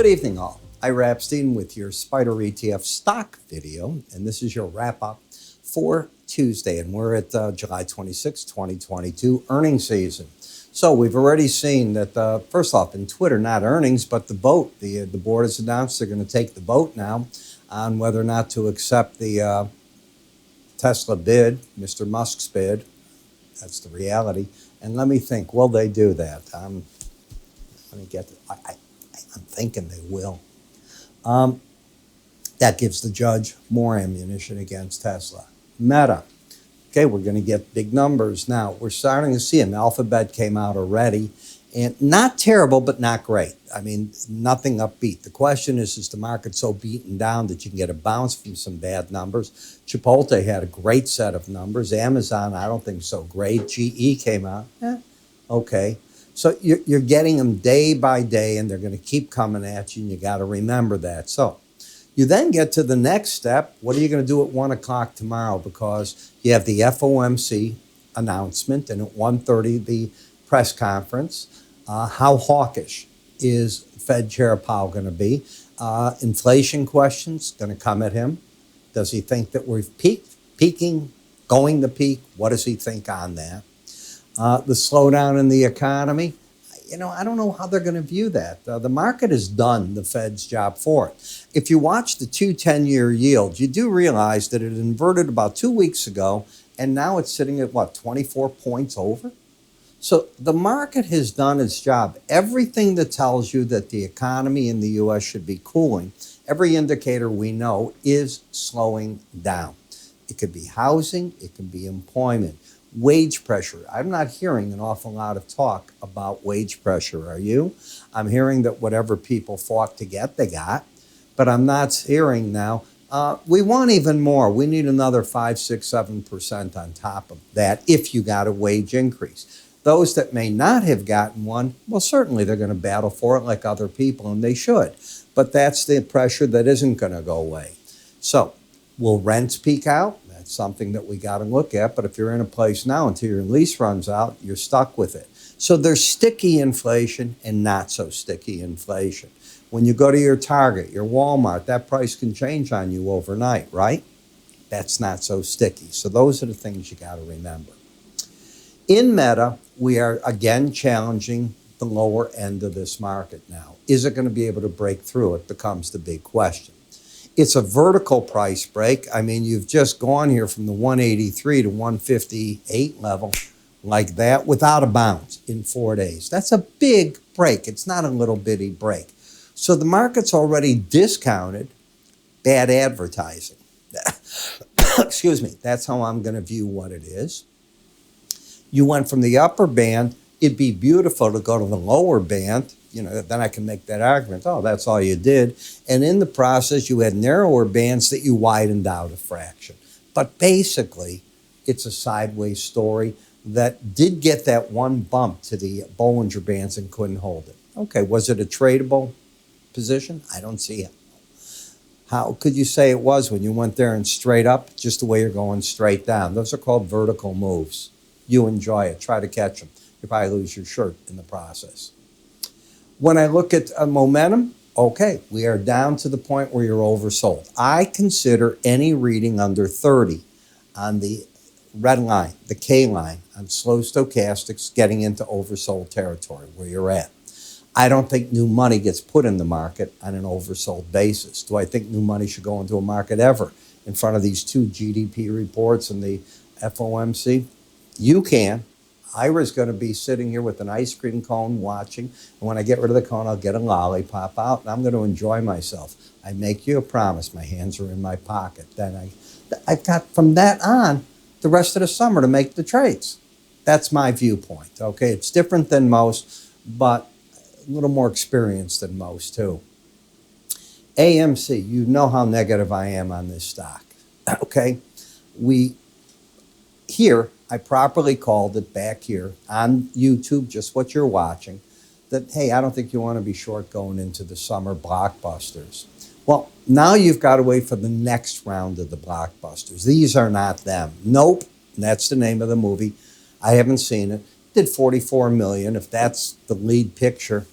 Good evening, all. Ira Epstein with your Spider ETF stock video, and this is your wrap-up for Tuesday, and we're at July 26, 2022, earnings season. So we've already seen that, first off, in Twitter, not earnings, but the vote. The board has announced they're going to take the vote now on whether or not to accept the Tesla bid, Mr. Musk's bid. That's the reality. And let me think, will they do that? Let me get I'm thinking they will. That gives the judge more ammunition against Tesla. Meta. Okay, we're going to get big numbers now. We're starting to see them. Alphabet came out already. And not terrible, but not great. I mean, nothing upbeat. The question is the market so beaten down that you can get a bounce from some bad numbers? Chipotle had a great set of numbers. Amazon, I don't think so great. GE came out. Okay. So you're getting them day by day, and they're going to keep coming at you, and you got to remember that. So you then get to the next step. What are you going to do at 1 o'clock tomorrow? Because you have the FOMC announcement, and at 1:30 the press conference. How hawkish is Fed Chair Powell going to be? Inflation questions going to come at him. Does he think that we've peaking, going to peak? What does he think on that? The slowdown in the economy, I don't know how they're going to view that. The market has done the Fed's job for it. If you watch the 2 10-year yields, you do realize that it inverted about 2 weeks ago, and now it's sitting at, 24 points over? So the market has done its job. Everything that tells you that the economy in the U.S. should be cooling, every indicator we know is slowing down. It could be housing, it could be employment. Wage pressure. I'm not hearing an awful lot of talk about wage pressure, are you? I'm hearing that whatever people fought to get, they got. But I'm not hearing now, we want even more. We need another 5, 6, 7% on top of that if you got a wage increase. Those that may not have gotten one, well, certainly they're going to battle for it like other people, and they should. But that's the pressure that isn't going to go away. So will rents peak out? That's something that we got to look at. But if you're in a place now until your lease runs out, you're stuck with it. So there's sticky inflation and not so sticky inflation. When you go to your Target, your Walmart, that price can change on you overnight, right? That's not so sticky. So those are the things you got to remember. In Meta, we are again challenging the lower end of this market now. Is it going to be able to break through? It becomes the big question. It's a vertical price break. I mean, you've just gone here from the 183 to 158 level like that without a bounce in 4 days. That's a big break. It's not a little bitty break. So the market's already discounted bad advertising. Excuse me. That's how I'm going to view what it is. You went from the upper band. It'd be beautiful to go to the lower band. Then I can make that argument. Oh, that's all you did. And in the process, you had narrower bands that you widened out a fraction. But basically, it's a sideways story that did get that one bump to the Bollinger Bands and couldn't hold it. Okay, was it a tradable position? I don't see it. How could you say it was when you went there and straight up, just the way you're going straight down? Those are called vertical moves. You enjoy it. Try to catch them. You probably lose your shirt in the process. When I look at momentum, okay, we are down to the point where you're oversold. I consider any reading under 30 on the red line, the K line, on slow stochastics getting into oversold territory where you're at. I don't think new money gets put in the market on an oversold basis. Do I think new money should go into a market ever in front of these 2 GDP reports and the FOMC? You can. Ira's going to be sitting here with an ice cream cone watching. And when I get rid of the cone, I'll get a lollipop out, and I'm going to enjoy myself. I make you a promise. My hands are in my pocket. Then I've got, from that on, the rest of the summer to make the trades. That's my viewpoint, okay? It's different than most, but a little more experienced than most, too. AMC, you know how negative I am on this stock, okay? Here, I properly called it back here on YouTube, just what you're watching, that, hey, I don't think you want to be short going into the summer blockbusters. Well, now you've got to wait for the next round of the blockbusters. These are not them. Nope, that's the name of the movie. I haven't seen it. Did $44 million. If that's the lead picture,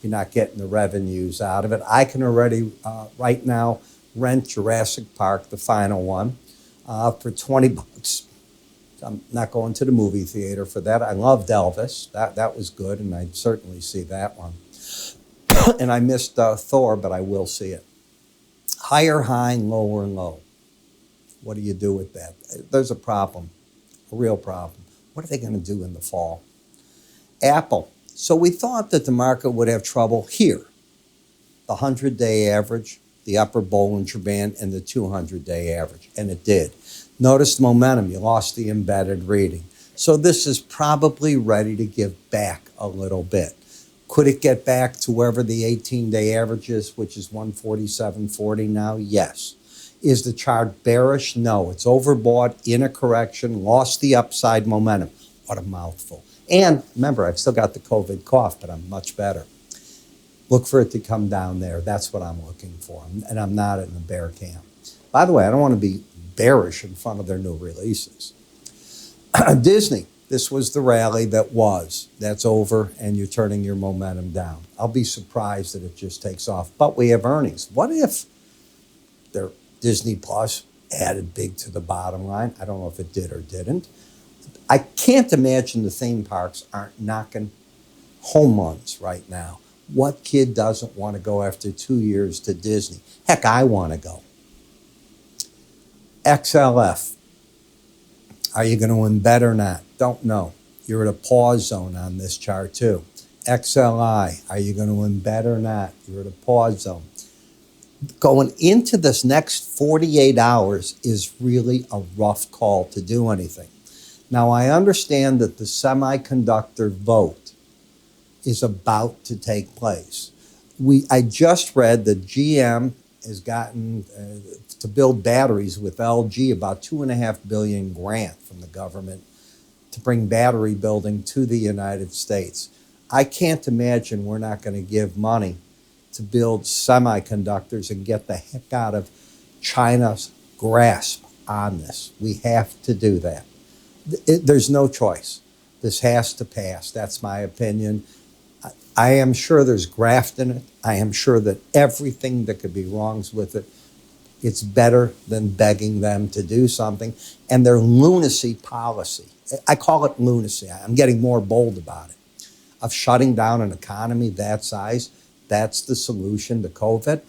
You're not getting the revenues out of it. I can already, right now, rent Jurassic Park, the final one, for $20. I'm not going to the movie theater for that. I loved Elvis. That was good, and I'd certainly see that one. And I missed Thor, but I will see it. Higher high and lower low. What do you do with that? There's a problem, a real problem. What are they going to do in the fall? Apple. So we thought that the market would have trouble here. The 100-day average, the upper Bollinger Band, and the 200-day average. And it did. Notice the momentum. You lost the embedded reading. So this is probably ready to give back a little bit. Could it get back to wherever the 18-day average is, which is 147.40 now? Yes. Is the chart bearish? No. It's overbought, in a correction, lost the upside momentum. What a mouthful. And remember, I've still got the COVID cough, but I'm much better. Look for it to come down there. That's what I'm looking for. And I'm not in the bear camp. By the way, I don't want to be bearish in front of their new releases. Disney, this was the rally that was. That's over, and you're turning your momentum down. I'll be surprised that it just takes off. But we have earnings. What if their Disney Plus added big to the bottom line? I don't know if it did or didn't. I can't imagine the theme parks aren't knocking home runs right now. What kid doesn't want to go after 2 years to Disney? Heck, I want to go. XLF. Are you going to embed or not? Don't know. You're at a pause zone on this chart too. XLI. Are you going to embed or not? You're at a pause zone. Going into this next 48 hours is really a rough call to do anything. Now, I understand that the semiconductor vote is about to take place. I just read that GM has gotten to build batteries with LG about $2.5 billion grant from the government to bring battery building to the United States. I can't imagine we're not going to give money to build semiconductors and get the heck out of China's grasp on this. We have to do that. There's no choice. This has to pass. That's my opinion. I am sure there's graft in it. I am sure that everything that could be wrongs with it, it's better than begging them to do something. And their lunacy policy, I call it lunacy. I'm getting more bold about it, of shutting down an economy that size. That's the solution to COVID.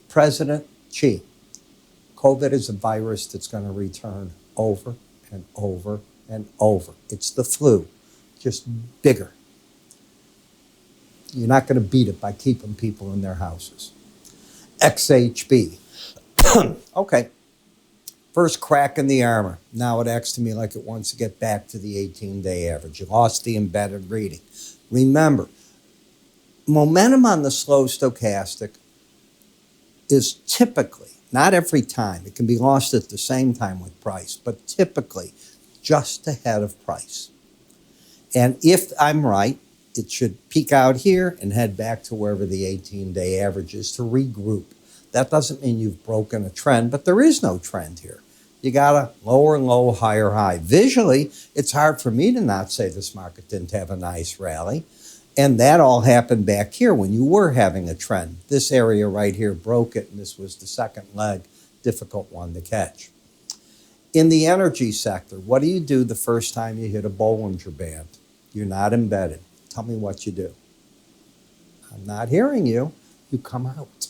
President Xi, COVID is a virus that's going to return over and over and over. It's the flu, just bigger. You're not going to beat it by keeping people in their houses. XHB. Okay. First crack in the armor. Now it acts to me like it wants to get back to the 18-day average. You lost the embedded reading. Remember, momentum on the slow stochastic is typically, not every time, it can be lost at the same time with price, but typically just ahead of price. And if I'm right, it should peak out here and head back to wherever the 18-day average is to regroup. That doesn't mean you've broken a trend, but there is no trend here. You got a lower low, higher high. Visually, it's hard for me to not say this market didn't have a nice rally. And that all happened back here when you were having a trend. This area right here broke it, and this was the second leg, difficult one to catch. In the energy sector, what do you do the first time you hit a Bollinger Band? You're not embedded. Tell me what you do. I'm not hearing you. You come out.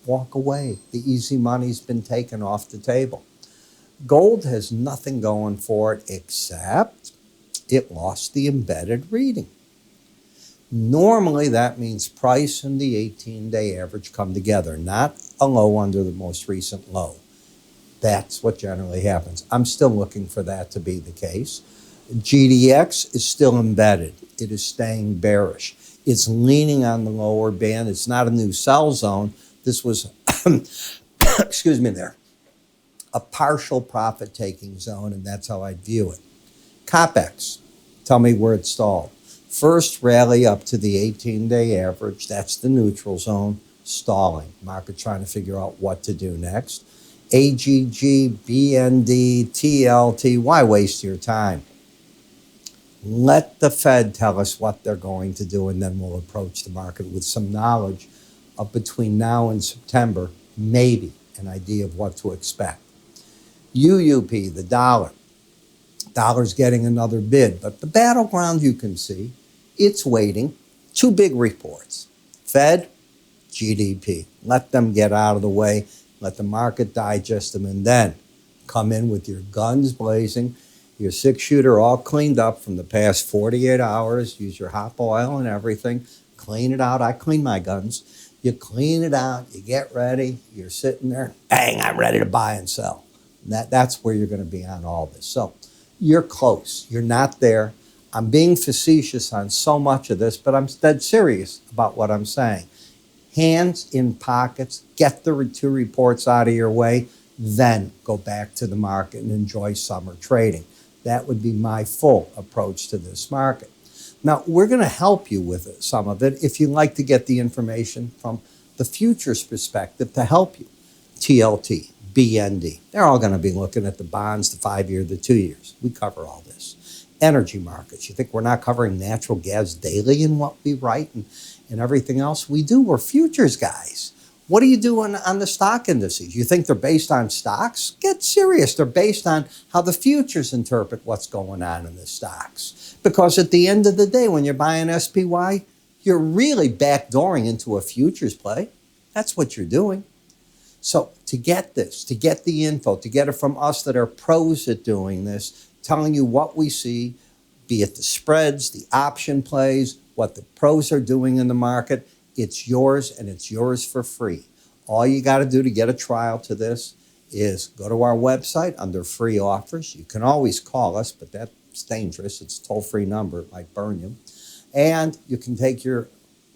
Walk away. The easy money's been taken off the table. Gold has nothing going for it except it lost the embedded reading. Normally, that means price and the 18-day average come together, not a low under the most recent low. That's what generally happens. I'm still looking for that to be the case. GDX is still embedded. It is staying bearish. It's leaning on the lower band. It's not a new sell zone. This was, excuse me there, a partial profit-taking zone, and that's how I'd view it. COPEX, tell me where it stalled. First rally up to the 18-day average. That's the neutral zone. Stalling. Market trying to figure out what to do next. AGG, BND, TLT. Why waste your time? Let the Fed tell us what they're going to do, and then we'll approach the market with some knowledge of between now and September, maybe an idea of what to expect. UUP, the dollar. Dollar's getting another bid, but the battleground you can see, it's waiting. Two big reports. Fed, GDP. Let them get out of the way. Let the market digest them, and then come in with your guns blazing, your six-shooter all cleaned up from the past 48 hours. Use your hot oil and everything. Clean it out. I clean my guns. You clean it out. You get ready. You're sitting there. Bang, I'm ready to buy and sell. That's where you're going to be on all this. So you're close. You're not there. I'm being facetious on so much of this, but I'm dead serious about what I'm saying. Hands in pockets. Get the two reports out of your way. Then go back to the market and enjoy summer trading. That would be my full approach to this market. Now, we're going to help you with it, some of it, if you like to get the information from the futures perspective to help you. TLT, BND, they're all going to be looking at the bonds, the 5-year, the 2 years. We cover all this. Energy markets, you think we're not covering natural gas daily in what we write and everything else? We do. We're futures guys. What do you do on the stock indices? You think they're based on stocks? Get serious. They're based on how the futures interpret what's going on in the stocks. Because at the end of the day, when you're buying SPY, you're really backdooring into a futures play. That's what you're doing. So to get this, to get the info, to get it from us that are pros at doing this, telling you what we see, be it the spreads, the option plays, what the pros are doing in the market, it's yours, and it's yours for free. All you got to do to get a trial to this is go to our website under free offers. You can always call us, but that's dangerous. It's a toll-free number. It might burn you. And you can take your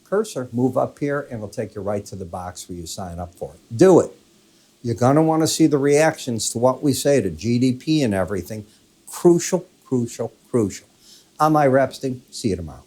cursor, move up here, and it'll take you right to the box where you sign up for it. Do it. You're going to want to see the reactions to what we say to GDP and everything. Crucial, crucial, crucial. I'm Ira Epstein. See you tomorrow.